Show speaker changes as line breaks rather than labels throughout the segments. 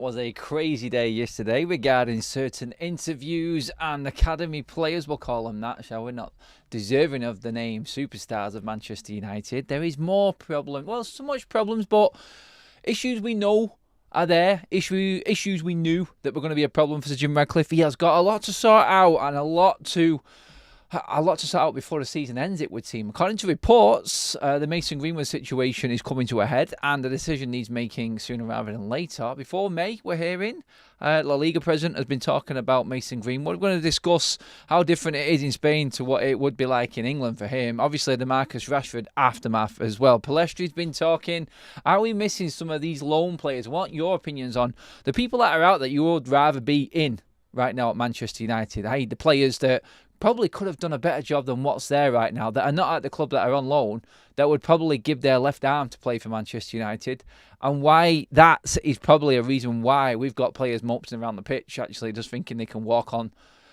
was a crazy day yesterday regarding certain interviews and academy players, we'll call them that, shall we, not deserving of the name superstars of Manchester United. There is more problem, well, so much problems, but issues we know are there. Issues we knew that were going to be a problem for Sir Jim Ratcliffe. He has got a lot to sort out and a lot to sort out before the season ends, it would seem. According to reports, the Mason Greenwood situation is coming to a head and the decision he's making sooner rather than later. Before May, we're hearing La Liga president has been talking about Mason Greenwood. We're going to discuss how different it is in Spain to what it would be like in England for him. Obviously, the Marcus Rashford aftermath as well. Palestri's been talking. Are we missing some of these lone players? What are your opinions on the people that are out that you would rather be in right now at Manchester United? I.e. the players that probably could have done a better job than what's there right now, that are not at the club, that are on loan, that would probably give their left arm to play for Manchester United. And why that is probably a reason why we've got players moping around the pitch, actually just thinking they can walk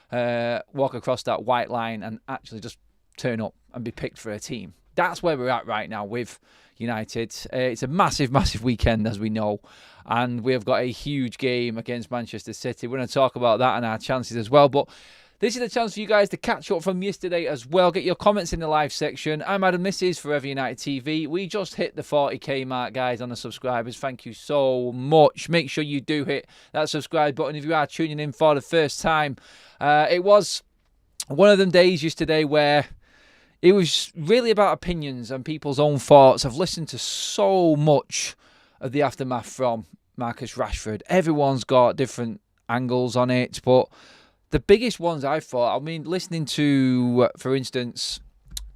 across that white line and actually just turn up and be picked for a team. That's where we're at right now with United. It's a massive, massive weekend, as we know. And we have got a huge game against Manchester City. We're going to talk about that and our chances as well. But this is a chance for you guys to catch up from yesterday as well. Get your comments in the live section. I'm Adam, this is Forever United TV. We just hit the 40k mark, guys, on the subscribers. Thank you so much. Make sure you do hit that subscribe button if you are tuning in for the first time. It was one of them days yesterday where it was really about opinions and people's own thoughts. I've listened to so much of the aftermath from Marcus Rashford. Everyone's got different angles on it, but the biggest ones I thought, I mean, listening to, for instance,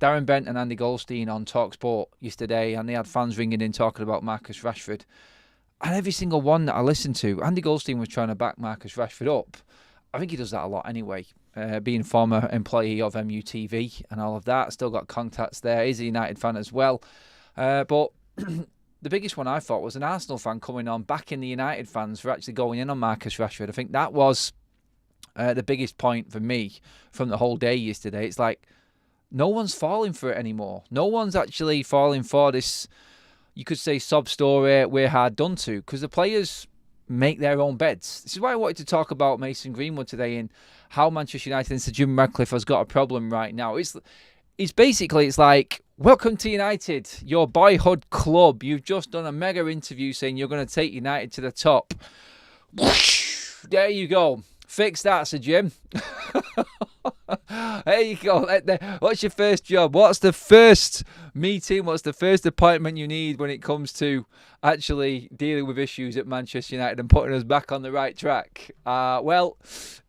Darren Bent and Andy Goldstein on TalkSport yesterday, and they had fans ringing in talking about Marcus Rashford. And every single one that I listened to, Andy Goldstein was trying to back Marcus Rashford up. I think he does that a lot anyway, being a former employee of MUTV and all of that. Still got contacts there. He's a United fan as well. But the biggest one I thought was an Arsenal fan coming on, backing the United fans for actually going in on Marcus Rashford. I think that was the biggest point for me from the whole day yesterday. It's like no one's falling for it anymore. No one's actually falling for this, you could say, sob story we're hard done to, because the players make their own beds. This is why I wanted to talk about Mason Greenwood today and how Manchester United and Sir Jim Ratcliffe has got a problem right now. It's like, welcome to United, your boyhood club. You've just done a mega interview saying you're going to take United to the top. Whoosh, there you go. Fix that, Sir Jim. There you go. What's your first job? What's the first meeting? What's the first appointment you need when it comes to actually dealing with issues at Manchester United and putting us back on the right track? Well,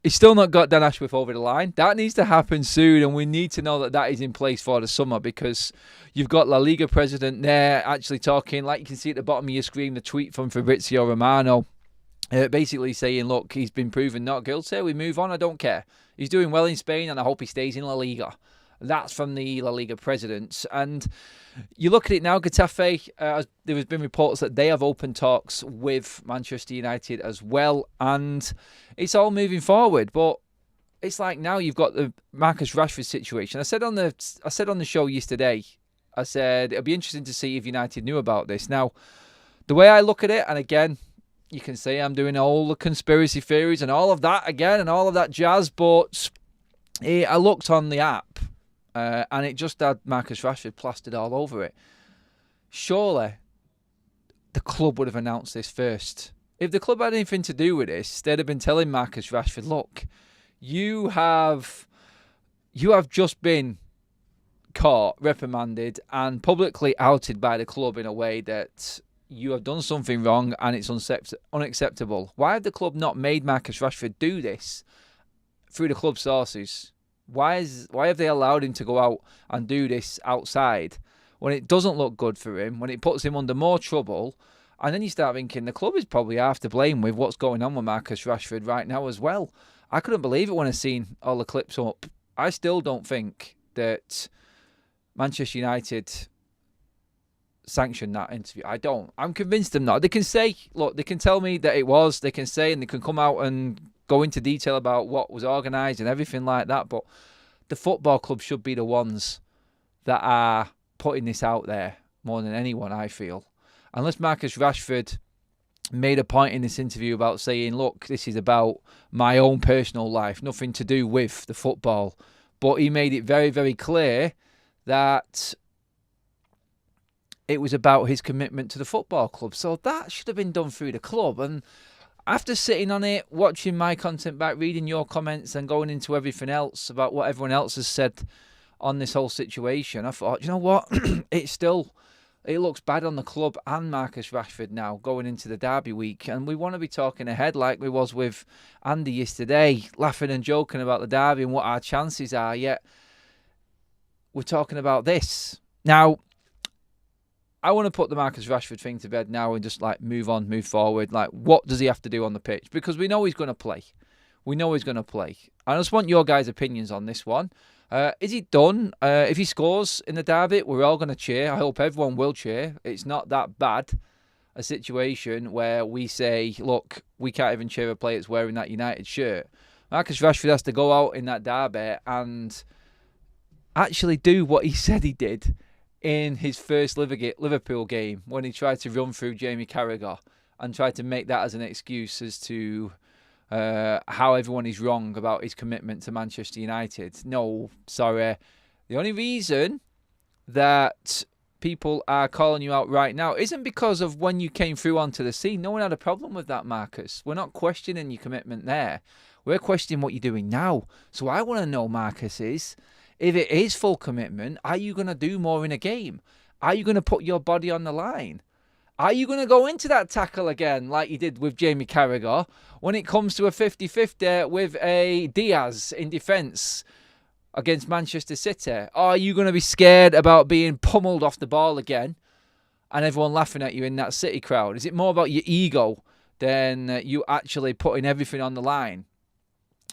he's still not got Dan Ashworth over the line. That needs to happen soon, and we need to know that is in place for the summer, because you've got La Liga president there actually talking, like you can see at the bottom of your screen, the tweet from Fabrizio Romano. Basically saying, look, he's been proven not guilty. We move on. I don't care. He's doing well in Spain, and I hope he stays in La Liga. That's from the La Liga president. And you look at it now, Getafe, there has been reports that they have open talks with Manchester United as well, and it's all moving forward. But it's like now you've got the Marcus Rashford situation. I said on the show yesterday, I said it'll be interesting to see if United knew about this. Now, the way I look at it, and again, you can say I'm doing all the conspiracy theories and all of that again and all of that jazz, but I looked on the app and it just had Marcus Rashford plastered all over it. Surely the club would have announced this first. If the club had anything to do with this, they'd have been telling Marcus Rashford, look, you have just been caught, reprimanded and publicly outed by the club in a way that you have done something wrong and it's unacceptable. Why have the club not made Marcus Rashford do this through the club sources? Why have they allowed him to go out and do this outside when it doesn't look good for him, when it puts him under more trouble? And then you start thinking the club is probably half to blame with what's going on with Marcus Rashford right now as well. I couldn't believe it when I seen all the clips up. I still don't think that Manchester United sanction that interview. I don't. I'm convinced them not. They can say, look, they can tell me that it was. They can say, and they can come out and go into detail about what was organised and everything like that. But the football club should be the ones that are putting this out there more than anyone, I feel. Unless Marcus Rashford made a point in this interview about saying, look, this is about my own personal life, nothing to do with the football. But he made it very, very clear that it was about his commitment to the football club. So that should have been done through the club. And after sitting on it, watching my content back, reading your comments and going into everything else about what everyone else has said on this whole situation, I thought, you know what? It looks bad on the club and Marcus Rashford now going into the derby week. And we want to be talking ahead like we was with Andy yesterday, laughing and joking about the derby and what our chances are. Yet we're talking about this. Now, I want to put the Marcus Rashford thing to bed now and just move on, move forward. What does he have to do on the pitch? Because we know he's going to play. We know he's going to play. I just want your guys' opinions on this one. Is he done? If he scores in the derby, we're all going to cheer. I hope everyone will cheer. It's not that bad a situation where we say, look, we can't even cheer a player that's wearing that United shirt. Marcus Rashford has to go out in that derby and actually do what he said he did in his first Liverpool game when he tried to run through Jamie Carragher and tried to make that as an excuse as to how everyone is wrong about his commitment to Manchester United. No, sorry. The only reason that people are calling you out right now isn't because of when you came through onto the scene. No one had a problem with that, Marcus. We're not questioning your commitment there. We're questioning what you're doing now. So I want to know, Marcus, if it is full commitment, are you going to do more in a game? Are you going to put your body on the line? Are you going to go into that tackle again like you did with Jamie Carragher when it comes to a 50-50 with a Diaz in defence against Manchester City? Or are you going to be scared about being pummeled off the ball again and everyone laughing at you in that City crowd? Is it more about your ego than you actually putting everything on the line?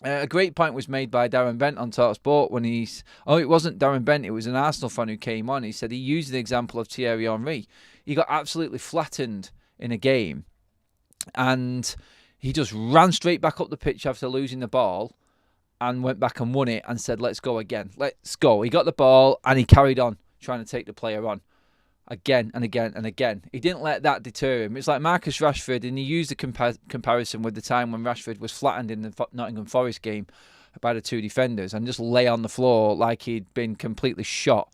A great point was made by Darren Bent on TalkSport when it wasn't Darren Bent, it was an Arsenal fan who came on. He said he used the example of Thierry Henry. He got absolutely flattened in a game and he just ran straight back up the pitch after losing the ball and went back and won it and said, let's go again. Let's go. He got the ball and he carried on trying to take the player on again and again and again. He didn't let that deter him. It's like Marcus Rashford, and he used the comparison with the time when Rashford was flattened in the Nottingham Forest game by the two defenders and just lay on the floor like he'd been completely shot.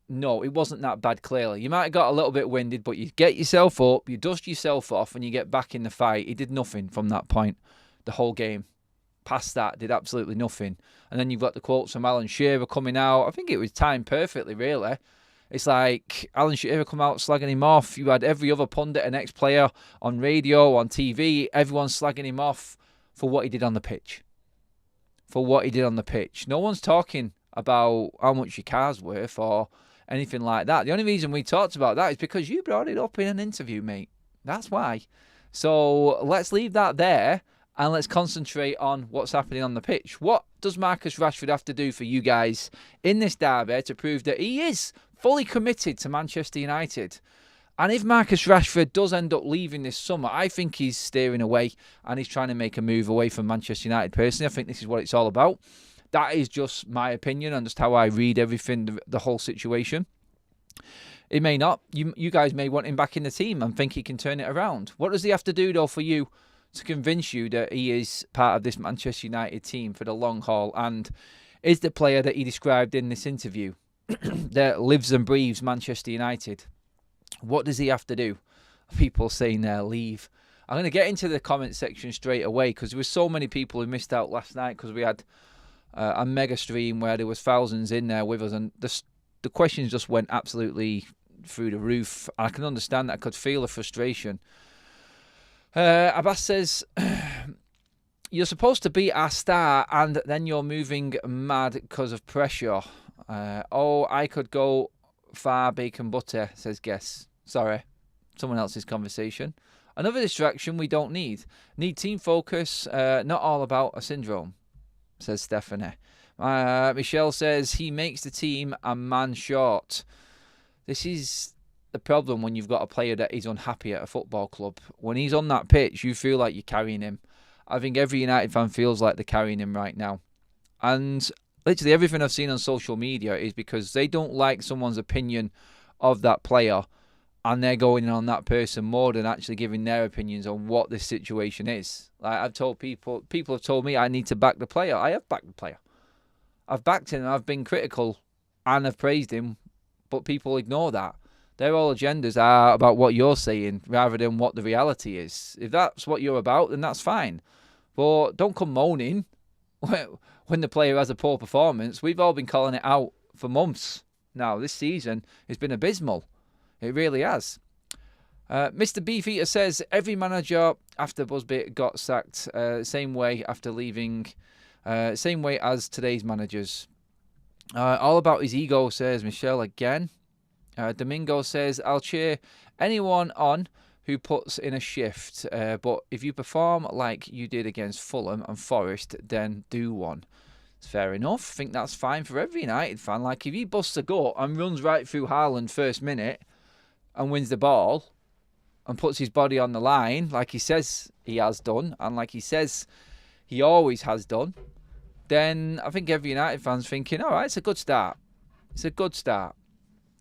No, it wasn't that bad, clearly. You might have got a little bit winded, but you get yourself up, you dust yourself off, and you get back in the fight. He did nothing from that point the whole game. Past that, did absolutely nothing. And then you've got the quotes from Alan Shearer coming out. I think it was timed perfectly, really. It's like Alan Shearer come out slagging him off. You had every other pundit and ex-player on radio, on TV, everyone slagging him off for what he did on the pitch. For what he did on the pitch. No one's talking about how much your car's worth or anything like that. The only reason we talked about that is because you brought it up in an interview, mate. That's why. So let's leave that there and let's concentrate on what's happening on the pitch. What does Marcus Rashford have to do for you guys in this derby to prove that he is fully committed to Manchester United? And if Marcus Rashford does end up leaving this summer, I think he's steering away and he's trying to make a move away from Manchester United. Personally, I think this is what it's all about. That is just my opinion and just how I read everything, the whole situation. It may not. You guys may want him back in the team and think he can turn it around. What does he have to do, though, for you to convince you that he is part of this Manchester United team for the long haul and is the player that he described in this interview that lives and breathes Manchester United? What does he have to do? People saying there, leave. I'm going to get into the comment section straight away because there were so many people who missed out last night because we had a mega stream where there was thousands in there with us and the questions just went absolutely through the roof. I can understand that. I could feel the frustration. Abbas says, you're supposed to be our star and then you're moving mad because of pressure. I could go far bacon butter, says Guess. Sorry, someone else's conversation. Another distraction we don't need. Need team focus, not all about a syndrome, says Stephanie. Michelle says, he makes the team a man short. This is the problem when you've got a player that is unhappy at a football club. When he's on that pitch, you feel like you're carrying him. I think every United fan feels like they're carrying him right now. And literally everything I've seen on social media is because they don't like someone's opinion of that player and they're going in on that person more than actually giving their opinions on what this situation is. Like I've told people have told me I need to back the player. I have backed the player. I've backed him, I've been critical, and I've praised him, but people ignore that. Their whole agendas are about what you're saying rather than what the reality is. If that's what you're about, then that's fine. But don't come moaning when the player has a poor performance. We've all been calling it out for months now. This season has been abysmal. It really has. Mr. Beefeater says every manager after Busby got sacked, same way after leaving, same way as today's managers. All about his ego, says Michelle again. Domingo says, I'll cheer anyone on who puts in a shift, but if you perform like you did against Fulham and Forest, then do one. It's fair enough. I think that's fine for every United fan. Like, if he busts a gut and runs right through Haaland first minute and wins the ball and puts his body on the line, like he says he has done, and like he says he always has done, then I think every United fan's thinking, all right, it's a good start. It's a good start.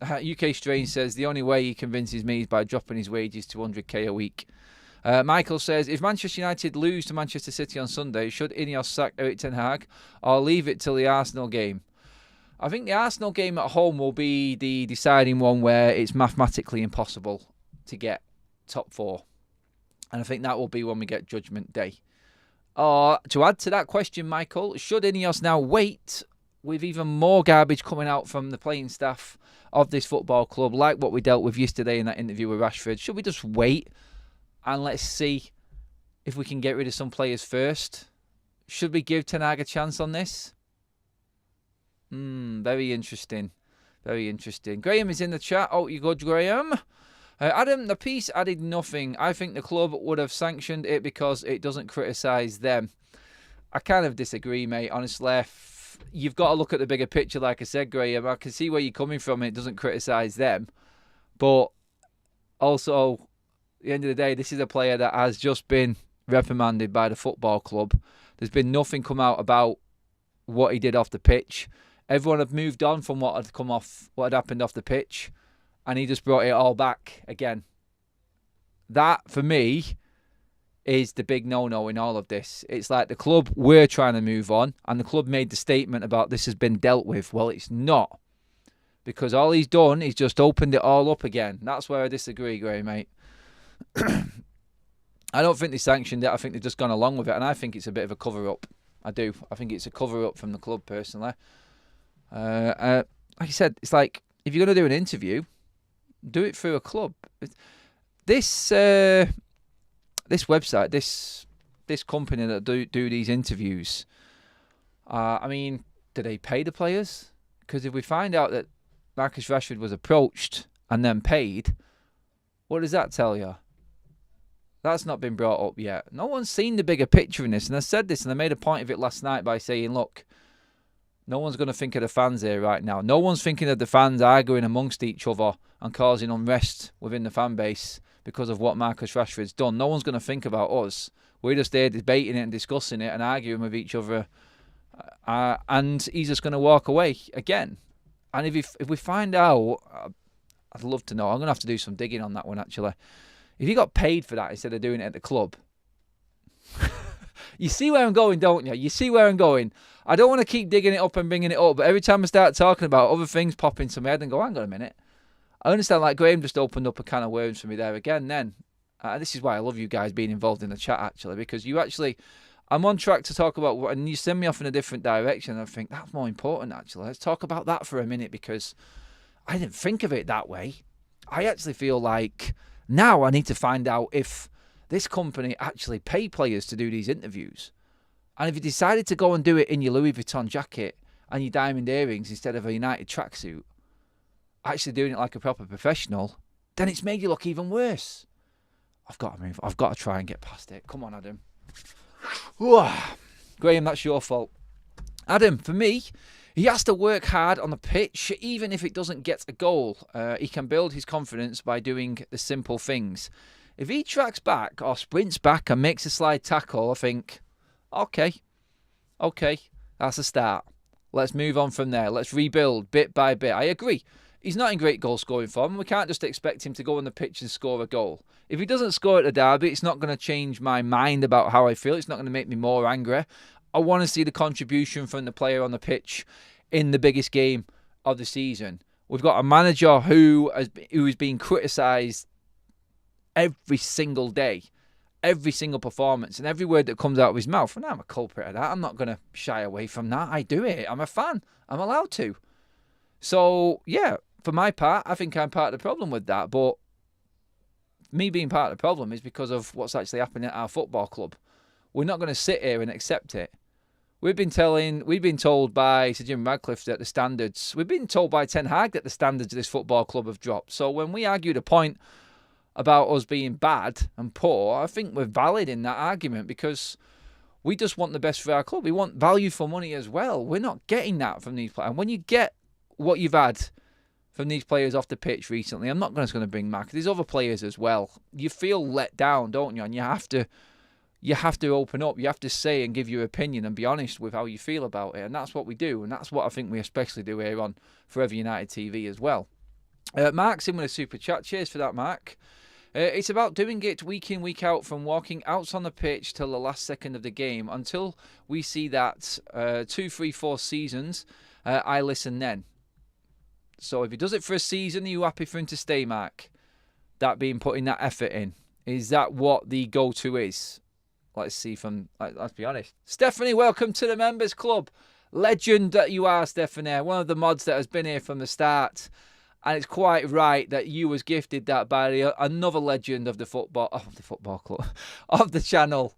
UK Strange says the only way he convinces me is by dropping his wages to 100k a week. Michael says, if Manchester United lose to Manchester City on Sunday, should INEOS sack Erik ten Hag or leave it till the Arsenal game? I think the Arsenal game at home will be the deciding one where it's mathematically impossible to get top four. And I think that will be when we get Judgment Day. To add to that question, Michael, should INEOS now wait with even more garbage coming out from the playing staff of this football club, like what we dealt with yesterday in that interview with Rashford? Should we just wait and let's see if we can get rid of some players first? Should we give Ten Hag a chance on this? Very interesting. Very interesting. Graham is in the chat. Oh, you good, Graham? Adam, the piece added nothing. I think the club would have sanctioned it because it doesn't criticise them. I kind of disagree, mate, honestly. You've got to look at the bigger picture, like I said, Graham. I can see where you're coming from. It doesn't criticise them. But also, at the end of the day, this is a player that has just been reprimanded by the football club. There's been nothing come out about what he did off the pitch. Everyone had moved on from what had happened off the pitch, and he just brought it all back again. That, for me, is the big no-no in all of this. It's like the club were trying to move on, and the club made the statement about this has been dealt with. Well, it's not. Because all he's done is just opened it all up again. That's where I disagree, Gray, mate. I don't think they sanctioned it. I think they've just gone along with it, and I think it's a bit of a cover-up. I do. I think it's a cover-up from the club, personally. Like I said, it's like, if you're going to do an interview, do it through a club. This website, this company that do these interviews, I mean, do they pay the players? Because if we find out that Marcus Rashford was approached and then paid, what does that tell you? That's not been brought up yet. No one's seen the bigger picture in this, and I said this, and I made a point of it last night by saying, look, no one's going to think of the fans here right now. No one's thinking of the fans arguing amongst each other and causing unrest within the fan base because of what Marcus Rashford's done. No one's going to think about us. We're just there debating it and discussing it and arguing with each other. And he's just going to walk away again. And if we find out, I'd love to know. I'm going to have to do some digging on that one, actually. If he got paid for that instead of doing it at the club. You see where I'm going, don't you? You see where I'm going. I don't want to keep digging it up and bringing it up, but every time I start talking about other things pop into my head and go, hang on a minute. I understand, like Graham just opened up a can of worms for me there again then. This is why I love you guys being involved in the chat, actually, because you actually, I'm on track to talk about, and you send me off in a different direction, and I think that's more important, actually. Let's talk about that for a minute, because I didn't think of it that way. I actually feel like now I need to find out if this company actually pay players to do these interviews. And if you decided to go and do it in your Louis Vuitton jacket and your diamond earrings instead of a United tracksuit, actually doing it like a proper professional, then it's made you look even worse. I've got to move. I've got to try and get past it. Come on, Adam. Graham, that's your fault. Adam, for me, he has to work hard on the pitch, even if it doesn't get a goal. He can build his confidence by doing the simple things. If he tracks back or sprints back and makes a slide tackle, I think, okay, that's a start. Let's move on from there. Let's rebuild bit by bit. I agree. He's not in great goal-scoring form. We can't just expect him to go on the pitch and score a goal. If he doesn't score at the derby, it's not going to change my mind about how I feel. It's not going to make me more angry. I want to see the contribution from the player on the pitch in the biggest game of the season. We've got a manager who is being criticised every single day, every single performance, and every word that comes out of his mouth. And I'm a culprit of that. I'm not going to shy away from that. I do it. I'm a fan. I'm allowed to. So, yeah, for my part, I think I'm part of the problem with that. But me being part of the problem is because of what's actually happening at our football club. We're not going to sit here and accept it. We've been told by Sir Jim Radcliffe that the standards, we've been told by Ten Hag that the standards of this football club have dropped. So when we argue the point about us being bad and poor, I think we're valid in that argument because we just want the best for our club. We want value for money as well. We're not getting that from these players. And when you get what you've had from these players off the pitch recently, I'm not just going to bring Mark. There's other players as well. You feel let down, don't you? And you have to open up. You have to say and give your opinion and be honest with how you feel about it. And that's what we do. And that's what I think we especially do here on Forever United TV as well. Mark's in with a super chat. Cheers for that, Mark. It's about doing it week in, week out, from walking out on the pitch till the last second of the game. Until we see that 2, 3, 4 seasons, I listen then. So if he does it for a season, are you happy for him to stay, Mark? That being putting that effort in. Is that what the go-to is? Let's see let's be honest. Stephanie, welcome to the Members Club. Legend that you are, Stephanie. One of the mods that has been here from the start. And it's quite right that you was gifted that by another legend of the football club, of the channel,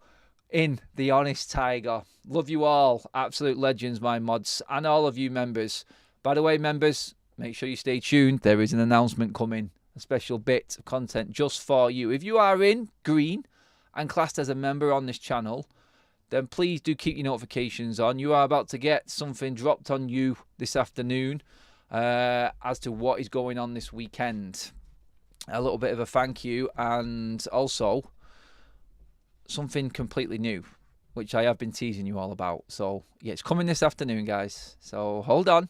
in The Honest Tiger. Love you all. Absolute legends, my mods. And all of you members. By the way, members, make sure you stay tuned. There is an announcement coming. A special bit of content just for you. If you are in green and classed as a member on this channel, then please do keep your notifications on. You are about to get something dropped on you this afternoon as to what is going on this weekend. A little bit of a thank you, and also something completely new, which I have been teasing you all about. So, yeah, it's coming this afternoon, guys. So, hold on.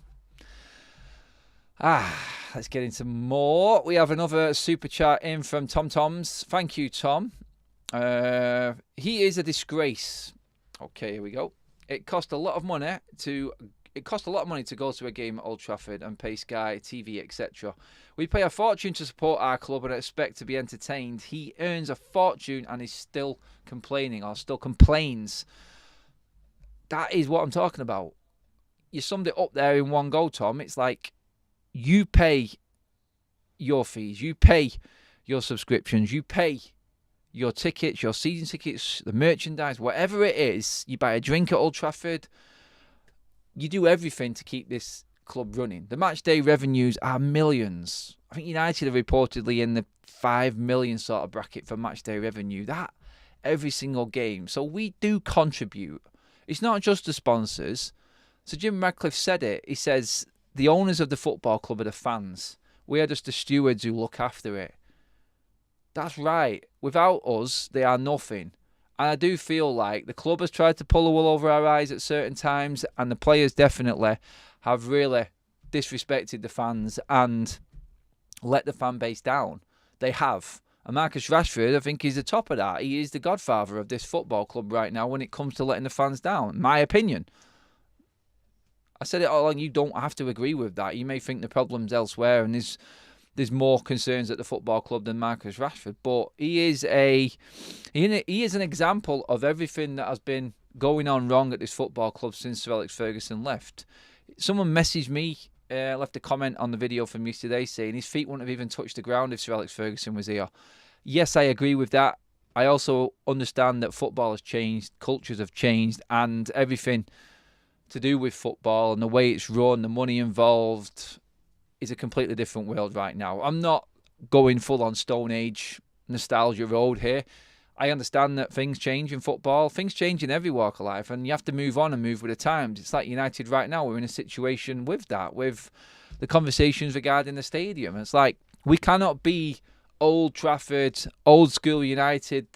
Let's get into more. We have another super chat in from Tom Toms. Thank you, Tom. He is a disgrace. Okay, here we go. It cost a lot of money to go to a game at Old Trafford and pay Sky, TV, etc. We pay a fortune to support our club and expect to be entertained. He earns a fortune and is still complaining, or still complains. That is what I'm talking about. You summed it up there in one go, Tom. It's like you pay your fees, you pay your subscriptions, you pay your tickets, your season tickets, the merchandise, whatever it is. You buy a drink at Old Trafford. You do everything to keep this club running. The match day revenues are millions. I think United are reportedly in the 5 million sort of bracket for match day revenue. That every single game. So we do contribute. It's not just the sponsors. So Jim Radcliffe said it. He says the owners of the football club are the fans. We are just the stewards who look after it. That's right. Without us, they are nothing. And I do feel like the club has tried to pull the wool over our eyes at certain times, and the players definitely have really disrespected the fans and let the fan base down. They have. And Marcus Rashford, I think he's the top of that. He is the godfather of this football club right now when it comes to letting the fans down. My opinion. I said it all along, you don't have to agree with that. You may think the problem's elsewhere and there's more concerns at the football club than Marcus Rashford, but he is an example of everything that has been going on wrong at this football club since Sir Alex Ferguson left. Someone messaged me, left a comment on the video from yesterday saying his feet wouldn't have even touched the ground if Sir Alex Ferguson was here. Yes, I agree with that. I also understand that football has changed, cultures have changed, and everything to do with football and the way it's run, the money involved, is a completely different world right now. I'm not going full on Stone Age nostalgia road here. I understand that things change in football. Things change in every walk of life, and you have to move on and move with the times. It's like United right now. We're in a situation with that, with the conversations regarding the stadium. It's like we cannot be Old Trafford, old school United,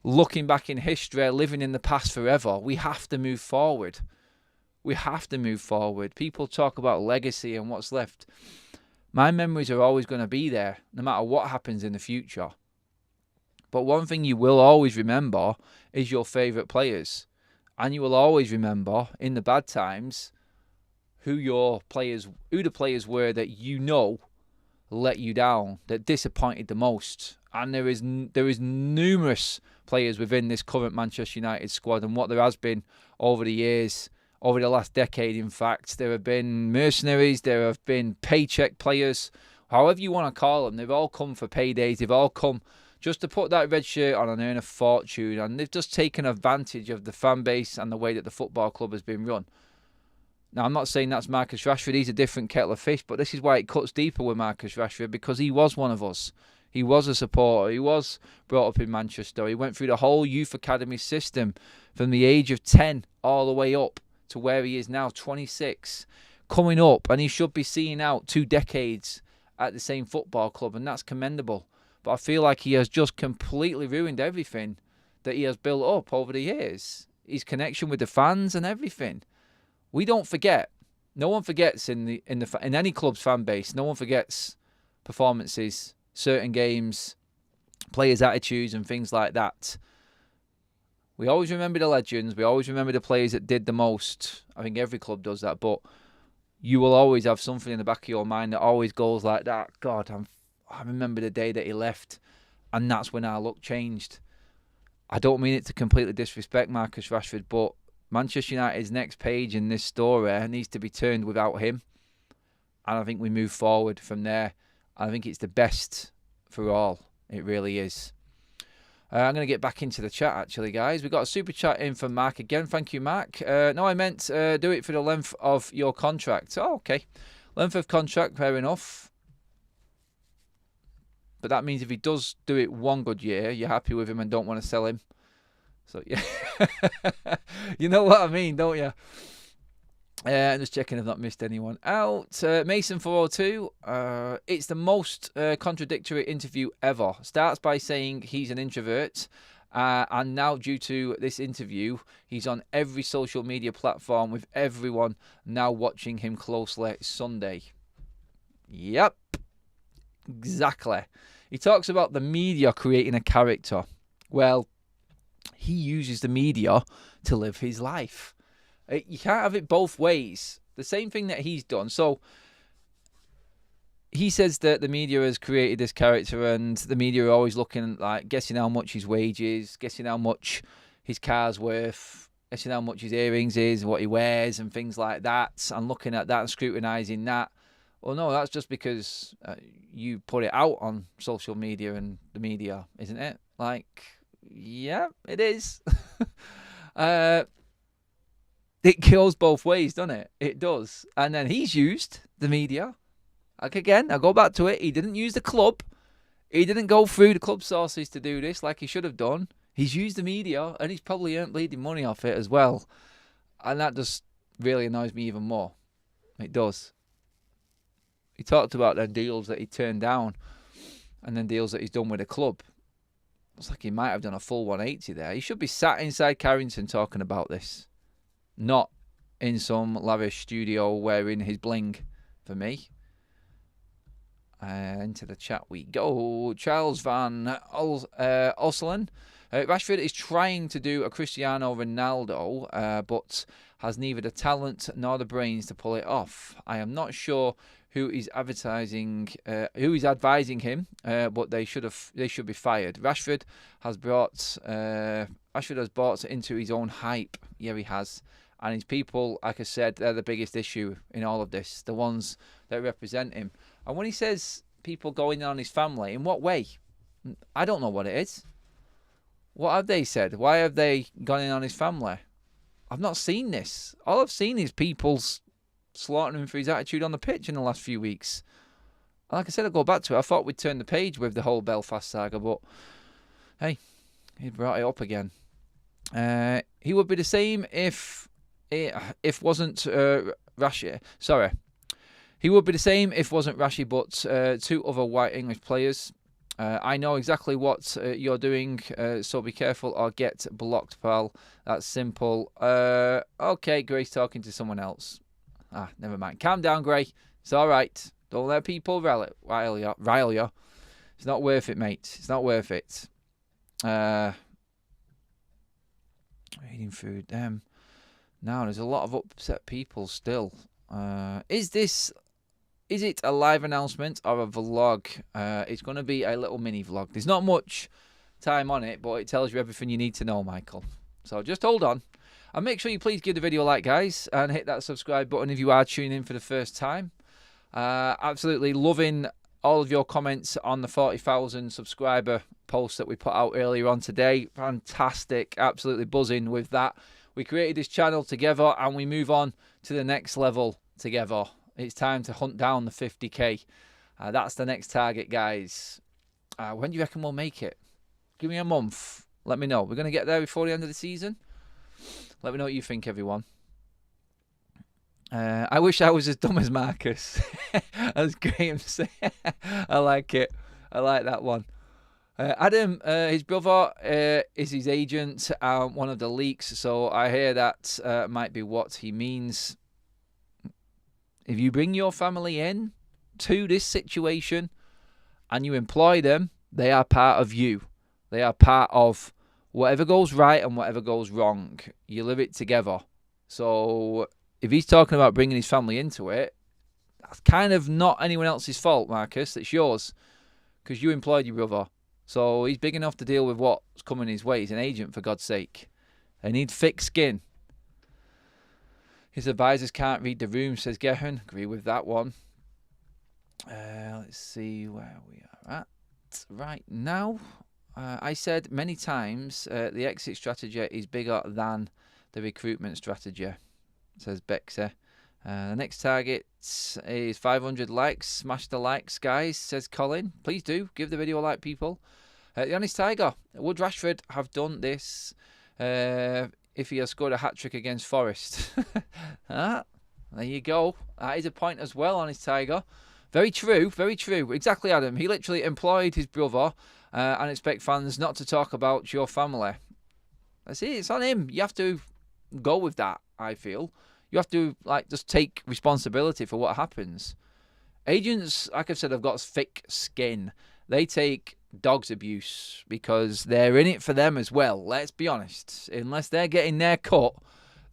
looking back in history, living in the past forever. We have to move forward. We have to move forward. People talk about legacy and what's left. My memories are always going to be there, no matter what happens in the future. But one thing you will always remember is your favourite players. And you will always remember, in the bad times, who the players were that you know let you down, that disappointed the most. And there is numerous players within this current Manchester United squad, and what there has been over the years, over the last decade, in fact. There have been mercenaries, there have been paycheck players, however you want to call them. They've all come for paydays, they've all come just to put that red shirt on and earn a fortune, and they've just taken advantage of the fan base and the way that the football club has been run. Now, I'm not saying that's Marcus Rashford. He's a different kettle of fish, but this is why it cuts deeper with Marcus Rashford, because he was one of us. He was a supporter. He was brought up in Manchester. He went through the whole youth academy system from the age of 10 all the way up to where he is now, 26, coming up, and he should be seeing out 2 decades at the same football club, and that's commendable. But I feel like he has just completely ruined everything that he has built up over the years. His connection with the fans and everything. We don't forget. No one forgets in any club's fan base. No one forgets performances, certain games, players' attitudes and things like that. We always remember the legends. We always remember the players that did the most. I think every club does that. But you will always have something in the back of your mind that always goes like that. God, I remember the day that he left, and that's when our luck changed. I don't mean it to completely disrespect Marcus Rashford, but Manchester United's next page in this story needs to be turned without him. And I think we move forward from there. I think it's the best for all. It really is. I'm going to get back into the chat, actually, guys. We've got a super chat in from Mark again. Thank you, Mark. No, I meant do it for the length of your contract. Oh, okay. Length of contract, fair enough. But that means if he does do it one good year, you're happy with him and don't want to sell him. So, yeah. You know what I mean, don't you? I'm just checking I've not missed anyone out. Mason 402. It's the most contradictory interview ever. Starts by saying he's an introvert. And now, due to this interview, he's on every social media platform with everyone now watching him closely Sunday. Yep. Exactly. He talks about the media creating a character. Well, he uses the media to live his life. You can't have it both ways. The same thing that he's done. So he says that the media has created this character, and the media are always looking like guessing how much his wage is, guessing how much his car's worth, guessing how much his earrings is, what he wears, and things like that, and looking at that and scrutinising that. Well, no, that's just because you put it out on social media and the media, isn't it? Like, yeah, it is. It goes both ways, doesn't it? It does. And then he's used the media. Like, again, I'll go back to it. He didn't use the club. He didn't go through the club sources to do this like he should have done. He's used the media, and he's probably earned bleeding money off it as well. And that just really annoys me even more. It does. He talked about the deals that he turned down and then deals that he's done with the club. It's like he might have done a full 180 there. He should be sat inside Carrington talking about this. Not in some lavish studio wearing his bling, for me. Into the chat we go. Charles Van Osselen. Rashford is trying to do a Cristiano Ronaldo, but has neither the talent nor the brains to pull it off. I am not sure who is advising him, but they should be fired. Rashford has bought into his own hype. Yeah, he has. And his people, like I said, they're the biggest issue in all of this. The ones that represent him. And when he says people going on his family, in what way? I don't know what it is. What have they said? Why have they gone in on his family? I've not seen this. All I've seen is people slaughtering him for his attitude on the pitch in the last few weeks. And like I said, I'll go back to it. I thought we'd turn the page with the whole Belfast saga, but hey, he brought it up again. He would be the same if wasn't Rashi. Sorry. He would be the same if wasn't Rashi, but 2 other white English players. I know exactly what you're doing, so be careful or get blocked, pal. That's simple. Okay, Gray's talking to someone else. Never mind. Calm down, Gray. It's all right. Don't let people rile you. It's not worth it, mate. It's not worth it. Reading through them. Now, there's a lot of upset people still. Is it a live announcement or a vlog? It's going to be a little mini vlog. There's not much time on it, but it tells you everything you need to know, Michael. So just hold on. And make sure you please give the video a like, guys, and hit that subscribe button if you are tuning in for the first time. Absolutely loving all of your comments on the 40,000 subscriber post that we put out earlier on today. Fantastic. Absolutely buzzing with that. We created this channel together and we move on to the next level together. It's time to hunt down the 50k. That's the next target, guys. When do you reckon we'll make it? Give me a month. Let me know. We're going to get there before the end of the season. Let me know what you think, everyone. I wish I was as dumb as Marcus. As Graham said. I like it. I like that one. Adam, his brother is his agent, one of the leaks, so I hear that might be what he means. If you bring your family in to this situation and you employ them, they are part of you. They are part of whatever goes right and whatever goes wrong. You live it together. So if he's talking about bringing his family into it, that's kind of not anyone else's fault, Marcus. It's yours because you employed your brother. So he's big enough to deal with what's coming his way. He's an agent, for God's sake. They need thick skin. His advisors can't read the room, says Gehan. Agree with that one. Let's see where we are at right now. I said many times the exit strategy is bigger than the recruitment strategy, says Bexer. The next target is 500 likes. Smash the likes, guys, says Colin. Please do. Give the video a like, people. The Honest Tiger. Would Rashford have done this if he had scored a hat-trick against Forest? There you go. That is a point as well, Honest Tiger. Very true. Very true. Exactly, Adam. He literally employed his brother and expect fans not to talk about your family. That's it. It's on him. You have to go with that, I feel. You have to just take responsibility for what happens. Agents, like I've said, have got thick skin. They take dog's abuse because they're in it for them as well. Let's be honest. Unless they're getting their cut,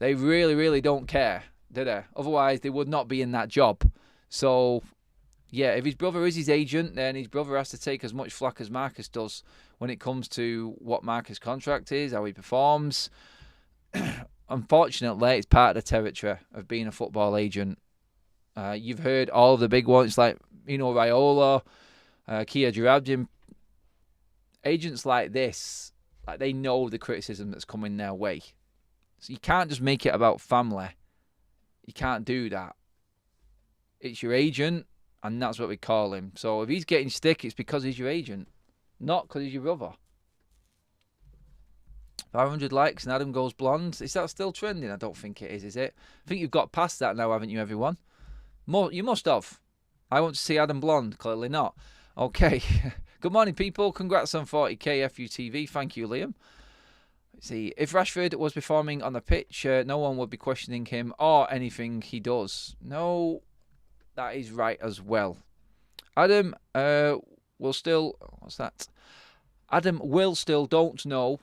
they really, really don't care, do they? Otherwise, they would not be in that job. So, yeah, if his brother is his agent, then his brother has to take as much flack as Marcus does when it comes to what Marcus' contract is, how he performs. Unfortunately, it's part of the territory of being a football agent. You've heard all of the big ones like Raiola, Kia Girardin. Agents like this, they know the criticism that's coming their way. So you can't just make it about family. You can't do that. It's your agent, and that's what we call him. So if he's getting stick, it's because he's your agent, not because he's your brother. 500 likes and Adam goes blonde. Is that still trending? I don't think it is it? I think you've got past that now, haven't you, everyone? You must have. I want to see Adam blonde. Clearly not. Okay. Good morning, people. Congrats on 40k FUTV. Thank you, Liam. Let's see. If Rashford was performing on the pitch, no one would be questioning him or anything he does. No, that is right as well. Adam will still... What's that? Adam will still don't know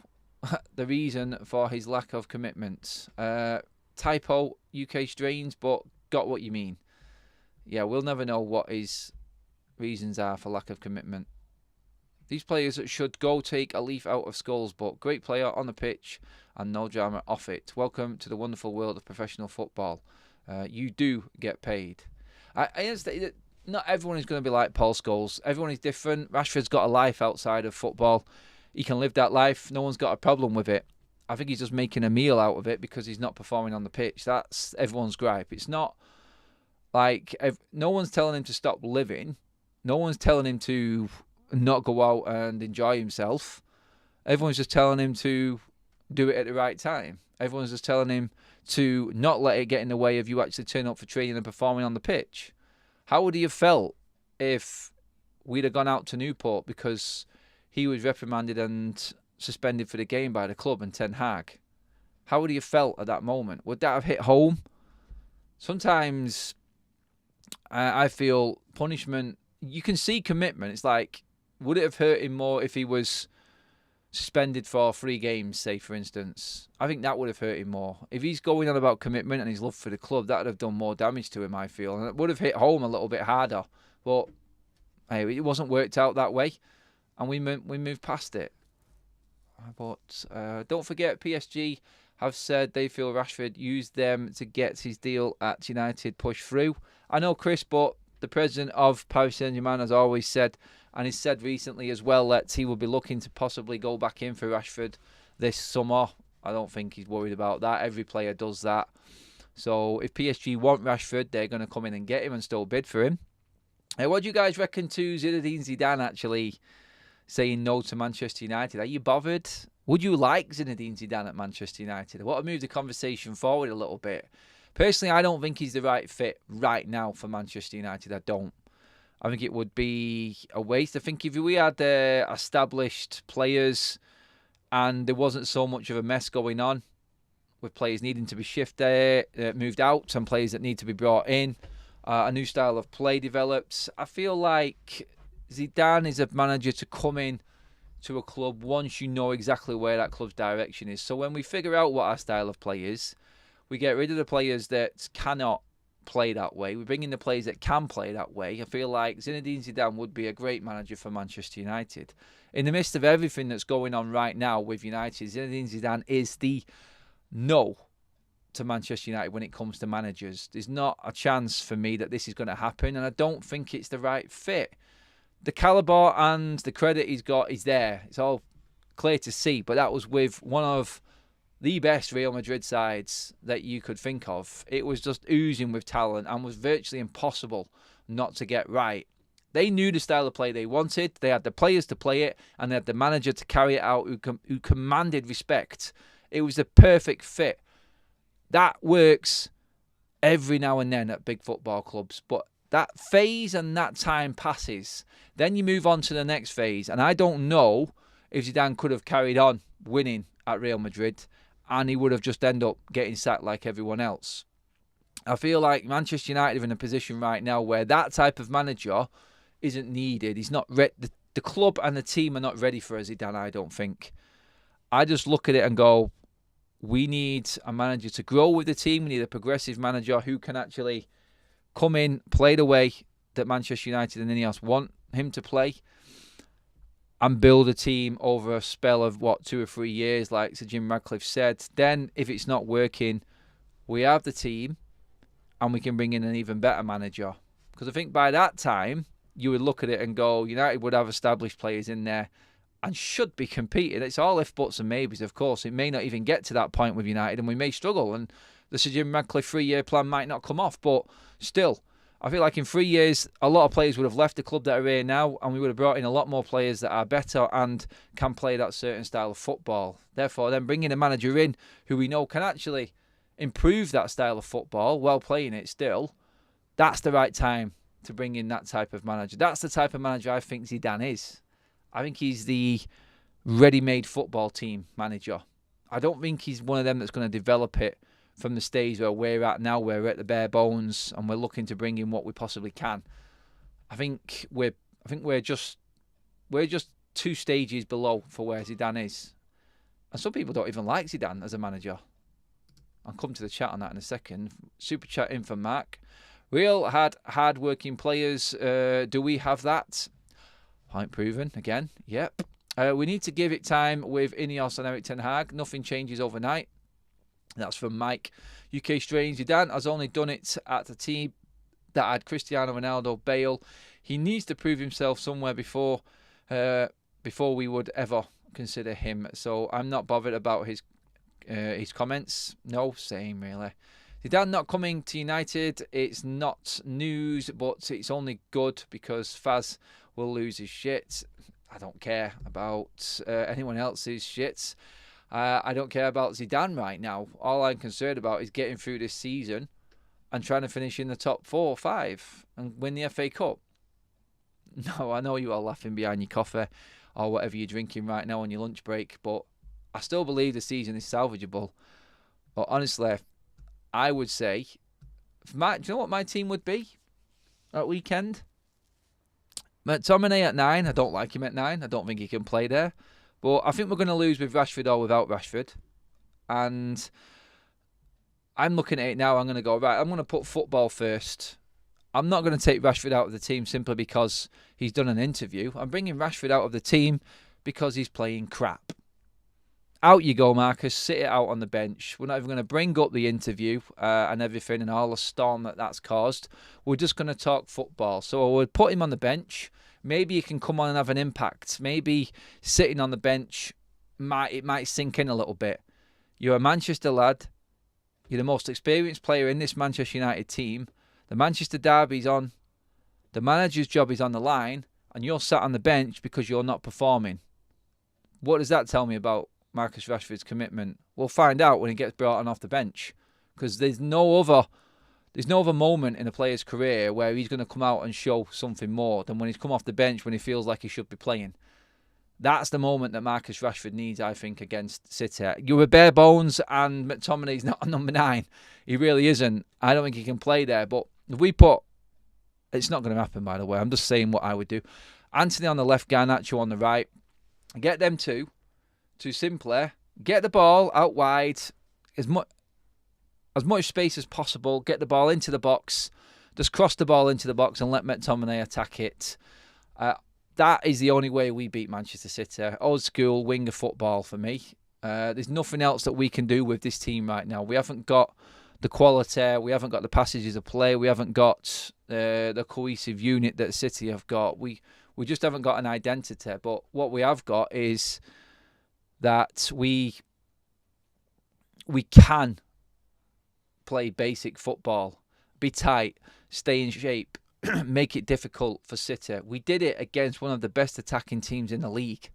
the reason for his lack of commitment. Typo, UK strains, but got what you mean. Yeah, we'll never know what his reasons are for lack of commitment. These players should go take a leaf out of Scholes' book. Great player on the pitch and no drama off it. Welcome to the wonderful world of professional football. You do get paid. I understand that not everyone is going to be like Paul Scholes. Everyone is different. Rashford's got a life outside of football. He can live that life. No one's got a problem with it. I think he's just making a meal out of it because he's not performing on the pitch. That's everyone's gripe. It's not like no one's telling him to stop living. No one's telling him to not go out and enjoy himself. Everyone's just telling him to do it at the right time. Everyone's just telling him to not let it get in the way of you actually turning up for training and performing on the pitch. How would he have felt if we'd have gone out to Newport because he was reprimanded and suspended for the game by the club and Ten Hag? How would he have felt at that moment? Would that have hit home? Sometimes I feel punishment, you can see commitment. It's like, would it have hurt him more if he was suspended for 3 games, say, for instance? I think that would have hurt him more. If he's going on about commitment and his love for the club, that would have done more damage to him, I feel. And it would have hit home a little bit harder. But hey, it wasn't worked out that way. And we moved past it. But don't forget, PSG have said they feel Rashford used them to get his deal at United pushed through. I know, Chris, but the president of Paris Saint-Germain has always said, and he's said recently as well, that he will be looking to possibly go back in for Rashford this summer. I don't think he's worried about that. Every player does that. So if PSG want Rashford, they're going to come in and get him and still bid for him. What do you guys reckon to Zinedine Zidane actually saying no to Manchester United? Are you bothered? Would you like Zinedine Zidane at Manchester United? I want to move the conversation forward a little bit. Personally, I don't think he's the right fit right now for Manchester United. I don't. I think it would be a waste. I think if we had established players and there wasn't so much of a mess going on with players needing to be shifted, moved out, and players that need to be brought in, a new style of play developed, I feel like Zidane is a manager to come in to a club once you know exactly where that club's direction is. So when we figure out what our style of play is, we get rid of the players that cannot play that way. We bring in the players that can play that way. I feel like Zinedine Zidane would be a great manager for Manchester United. In the midst of everything that's going on right now with United, Zinedine Zidane is the no to Manchester United when it comes to managers. There's not a chance for me that this is going to happen, and I don't think it's the right fit. The calibre and the credit he's got is there. It's all clear to see, but that was with one of the best Real Madrid sides that you could think of. It was just oozing with talent and was virtually impossible not to get right. They knew the style of play they wanted. They had the players to play it, and they had the manager to carry it out who commanded respect. It was the perfect fit. That works every now and then at big football clubs, but that phase and that time passes. Then you move on to the next phase, and I don't know if Zidane could have carried on winning at Real Madrid and he would have just ended up getting sacked like everyone else. I feel like Manchester United are in a position right now where that type of manager isn't needed. He's not the club and the team are not ready for a Zidane, I don't think. I just look at it and go, we need a manager to grow with the team. We need a progressive manager who can actually come in, play the way that Manchester United and INEOS want him to play, and build a team over a spell of, 2 or 3 years, like Sir Jim Ratcliffe said. Then, if it's not working, we have the team and we can bring in an even better manager. Because I think by that time, you would look at it and go, United would have established players in there and should be competing. It's all if, buts and maybes, of course. It may not even get to that point with United and we may struggle. And the Sir Jim Ratcliffe 3-year plan might not come off. But still, I feel like in 3 years, a lot of players would have left the club that are here now, and we would have brought in a lot more players that are better and can play that certain style of football. Therefore, then bringing a manager in who we know can actually improve that style of football while playing it still, that's the right time to bring in that type of manager. That's the type of manager I think Zidane is. I think he's the ready-made football team manager. I don't think he's one of them that's going to develop it from the stage where we're at now. We're at the bare bones and we're looking to bring in what we possibly can. I think we're just 2 stages below for where Zidane is. And some people don't even like Zidane as a manager. I'll come to the chat on that in a second. Super chat in from Mark. Real had hard-working players. Do we have that? Point proven again. Yep. We need to give it time with INEOS and Erik ten Hag. Nothing changes overnight. That's from Mike. UK Strange. Zidane has only done it at a team that had Cristiano Ronaldo, Bale. He needs to prove himself somewhere before we would ever consider him. So I'm not bothered about his comments. No, same really. Zidane not coming to United. It's not news, but it's only good because Faz will lose his shit. I don't care about anyone else's shits. I don't care about Zidane right now. All I'm concerned about is getting through this season and trying to finish in the top 4 or 5 and win the FA Cup. No, I know you are laughing behind your coffee or whatever you're drinking right now on your lunch break, but I still believe the season is salvageable. But honestly, I would say, do you know what my team would be? at weekend. McTominay at 9. I don't like him at 9. I don't think he can play there. But I think we're going to lose with Rashford or without Rashford. And I'm looking at it now. I'm going to go, right, I'm going to put football first. I'm not going to take Rashford out of the team simply because he's done an interview. I'm bringing Rashford out of the team because he's playing crap. Out you go, Marcus. Sit it out on the bench. We're not even going to bring up the interview and everything and all the storm that's caused. We're just going to talk football. So I would put him on the bench. Maybe he can come on and have an impact. Maybe sitting on the bench, it might sink in a little bit. You're a Manchester lad. You're the most experienced player in this Manchester United team. The Manchester derby's on. The manager's job is on the line. And you're sat on the bench because you're not performing. What does that tell me about Marcus Rashford's commitment? We'll find out when he gets brought on off the bench, because there's no other moment in a player's career where he's going to come out and show something more than when he's come off the bench when he feels like he should be playing. That's the moment that Marcus Rashford needs, I think, against City. You were bare bones, and McTominay's not a number 9. He really isn't. I don't think he can play there. But if we put, it's not going to happen, by the way. I'm just saying what I would do. Anthony on the left, Garnacho on the right. Get them two to simply get the ball out wide, as much space as possible, get the ball into the box, just cross the ball into the box and let McTominay attack it. That is the only way we beat Manchester City. Old school winger football for me. There's nothing else that we can do with this team right now. We haven't got the quality, we haven't got the passages of play, we haven't got the cohesive unit that City have got. We just haven't got an identity. But what we have got is that we can play basic football, be tight, stay in shape, make it difficult for City. We did it against one of the best attacking teams in the league,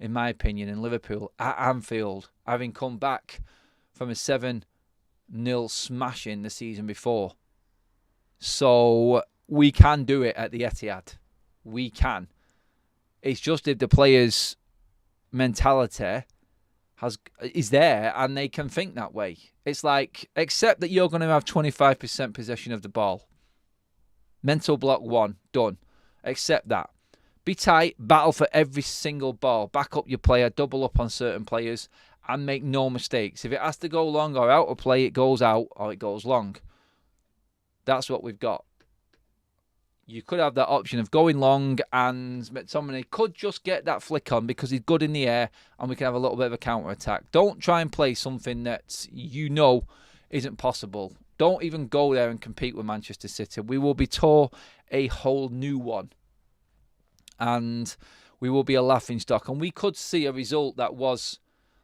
in my opinion, in Liverpool, at Anfield, having come back from a 7-0 smashing the season before. So we can do it at the Etihad. We can. It's just if the players' mentality is there and they can think that way. It's like, accept that you're going to have 25% possession of the ball. Mental block 1, done. Accept that. Be tight, battle for every single ball. Back up your player, double up on certain players, and make no mistakes. If it has to go long or out of play, it goes out or it goes long. That's what we've got. You could have that option of going long, and McTominay could just get that flick on because he's good in the air and we can have a little bit of a counter-attack. Don't try and play something that you know isn't possible. Don't even go there and compete with Manchester City. We will be taught a whole new one. And we will be a laughingstock. And we could see a result that was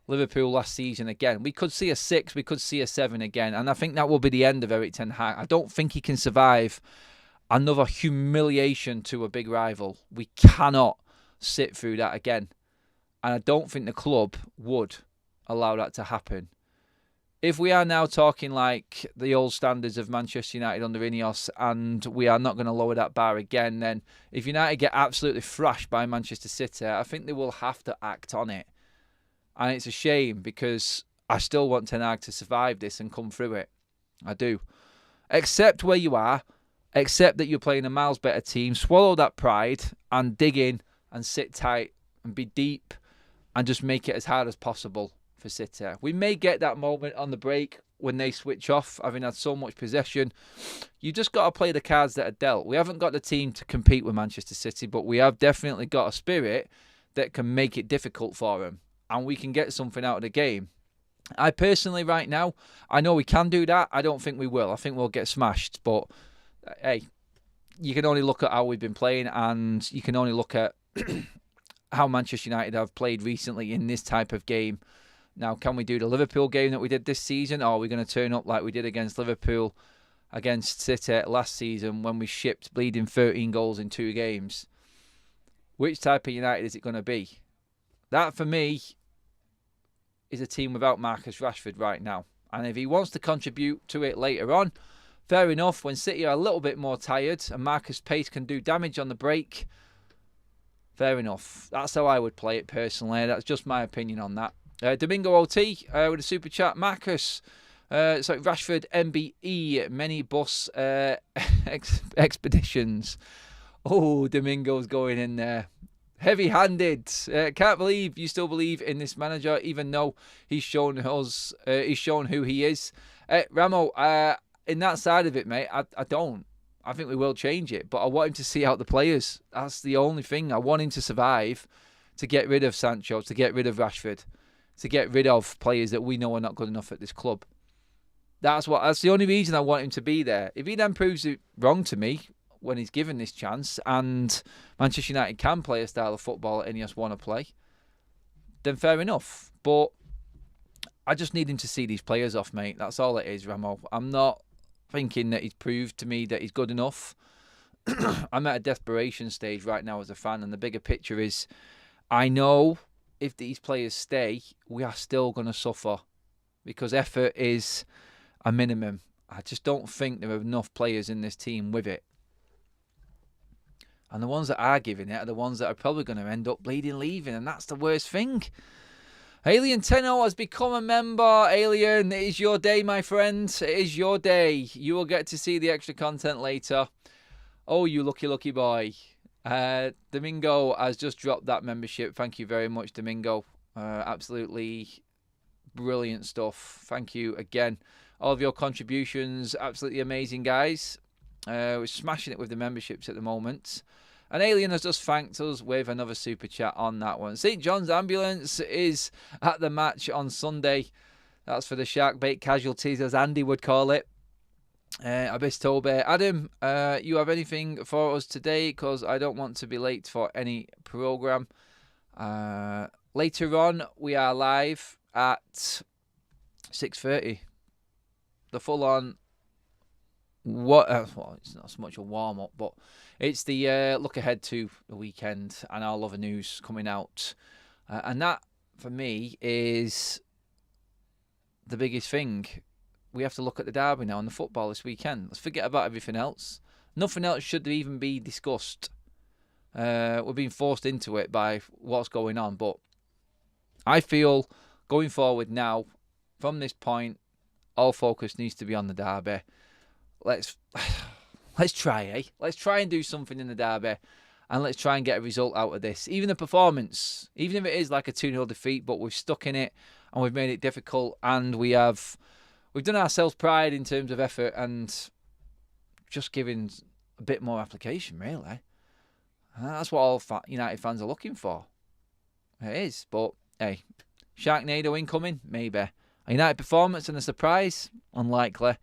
Liverpool last season again. We could see a 6, we could see a 7 again. And I think that will be the end of Erik ten Hag. I don't think he can survive another humiliation to a big rival. We cannot sit through that again. And I don't think the club would allow that to happen. If we are now talking like the old standards of Manchester United under INEOS and we are not going to lower that bar again, then if United get absolutely thrashed by Manchester City, I think they will have to act on it. And it's a shame because I still want Ten Hag to survive this and come through it. I do. Accept where you are. Accept that you're playing a miles better team. Swallow that pride and dig in and sit tight and be deep and just make it as hard as possible for City. We may get that moment on the break when they switch off, having had so much possession. You just got to play the cards that are dealt. We haven't got the team to compete with Manchester City, but we have definitely got a spirit that can make it difficult for them, and we can get something out of the game. I personally, right now, I know we can do that. I don't think we will. I think we'll get smashed, but hey, you can only look at how we've been playing, and you can only look at how Manchester United have played recently in this type of game. Now, can we do the Liverpool game that we did this season, or are we going to turn up like we did against Liverpool, against City last season when we shipped bleeding 13 goals in 2 games? Which type of United is it going to be? That, for me, is a team without Marcus Rashford right now. And if he wants to contribute to it later on, fair enough. When City are a little bit more tired and Marcus Pace can do damage on the break, fair enough. That's how I would play it personally. That's just my opinion on that. Domingo OT with a super chat. Marcus, Rashford MBE many bus expeditions. Oh, Domingo's going in there. Heavy-handed. Can't believe you still believe in this manager, even though he's shown us, he's shown who he is. Ramo, in that side of it, mate, I don't. I think we will change it, but I want him to see out the players. That's the only thing. I want him to survive, to get rid of Sancho, to get rid of Rashford, to get rid of players that we know are not good enough at this club. That's the only reason I want him to be there. If he then proves it wrong to me when he's given this chance, and Manchester United can play a style of football that INEOS want to play, then fair enough. But I just need him to see these players off, mate. That's all it is, Ramo. I'm not thinking that he's proved to me that he's good enough. I'm at a desperation stage right now as a fan, and the bigger picture is, I know if these players stay, we are still going to suffer because effort is a minimum. I just don't think there are enough players in this team with it. And the ones that are giving it are the ones that are probably going to end up leaving, and that's the worst thing. Alien Tenno has become a member. Alien, it is your day, my friend. It is your day. You will get to see the extra content later. Oh, you lucky, lucky boy. Domingo has just dropped that membership. Thank you very much, Domingo. Absolutely brilliant stuff. Thank you again. All of your contributions, absolutely amazing, guys. We're smashing it with the memberships at the moment. And Alien has just thanked us with another super chat on that one. St. John's Ambulance is at the match on Sunday. That's for the shark bait casualties, as Andy would call it. Abyss Tobe. Adam, you have anything for us today? Because I don't want to be late for any programme. Later on, we are live at 6:30. The full-on, well, it's not so much a warm-up, but it's the look ahead to the weekend and our other news coming out. And that, for me, is the biggest thing. We have to look at the derby now and the football this weekend. Let's forget about everything else. Nothing else should even be discussed. We're being forced into it by what's going on. But I feel going forward now, from this point, all focus needs to be on the derby. Let's try, eh? Let's try and do something in the derby, and let's try and get a result out of this. Even the performance, even if it is like a 2-0 defeat, but we've stuck in it and we've made it difficult, and we've done ourselves pride in terms of effort and just giving a bit more application, really. And that's what all United fans are looking for. It is, but hey, Sharknado incoming, maybe. A United performance and a surprise, unlikely,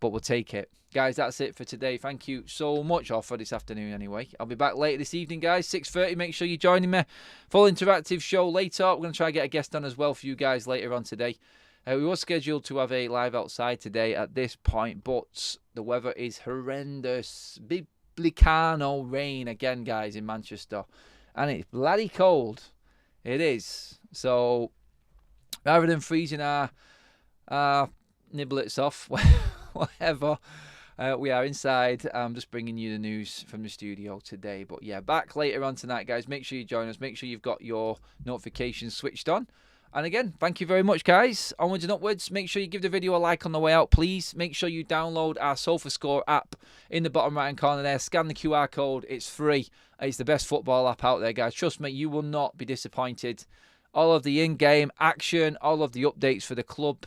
but we'll take it. Guys, that's it for today. Thank you so much, or for this afternoon anyway. I'll be back later this evening, guys, 6:30. Make sure you're joining me. Full interactive show later. We're going to try and get a guest on as well for you guys later on today. We were scheduled to have a live outside today at this point, but the weather is horrendous. Biblicano rain again, guys, in Manchester. And it's bloody cold. It is. So, rather than freezing our niblets off, whatever, we are inside. I'm just bringing you the news from the studio today. But yeah, back later on tonight, guys. Make sure you join us. Make sure you've got your notifications switched on. And again, thank you very much, guys. Onwards and upwards. Make sure you give the video a like on the way out, please. Make sure you download our SofaScore app in the bottom right-hand corner there. Scan the QR code. It's free. It's the best football app out there, guys. Trust me, you will not be disappointed. All of the in-game action, all of the updates for the club,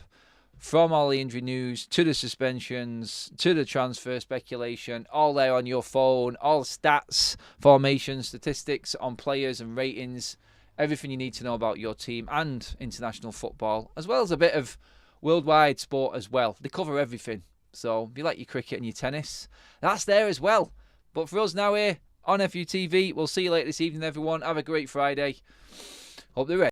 from all the injury news to the suspensions to the transfer speculation, all there on your phone, all stats, formations, statistics on players and ratings, everything you need to know about your team and international football, as well as a bit of worldwide sport as well. They cover everything. So if you like your cricket and your tennis, that's there as well. But for us now here on FUTV, we'll see you later this evening, everyone. Have a great Friday. Hope they're ready.